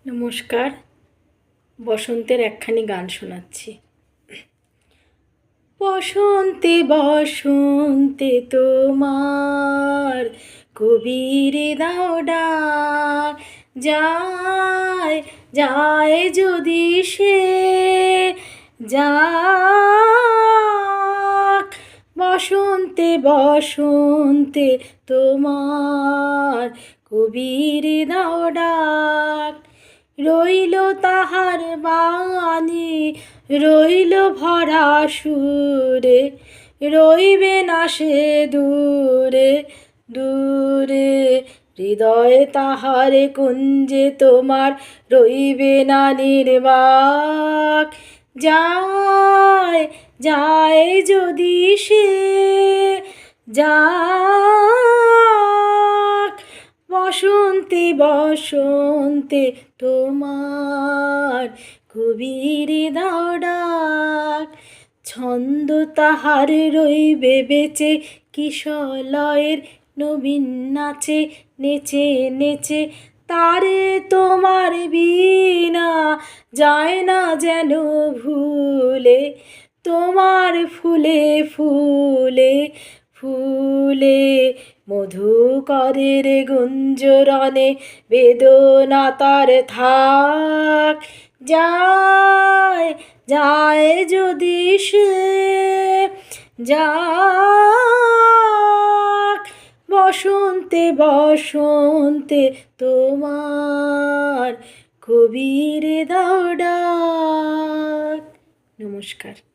নমস্কার। বসন্তের একখানি গান শোনাচ্ছি। বসন্তে বসন্তে তোমার কবির দাও ডাক, যায় যায় যদি সে যাক। বসন্তে বসন্তে তোমার কবির দাও ডাক, রইল তাহার বাণী রইল ভরা সুরে, রইবে না সে দূরে দূরে। হৃদয়ে তাহার কুঞ্জে তোমার রইবে না নির্বাক, যায় যায় যদি সে যাক। বসন্তে বসন্তে তোমার কবির দাও ডাক, ছন্দ তাহার রইবে বেঁচে কিশলয়ের নবীন নাচে, নেচে নেচে তারে তোমার বীণা যায় না যেন ভুলে। তোমার ফুলে ফুলে ফুলে মধুকরের গুঞ্জরণে বেদনা তার থাক, যায় যায় যদি সে যাক। বসন্তে বসন্তে তোমার কবির দাও ডাক। নমস্কার।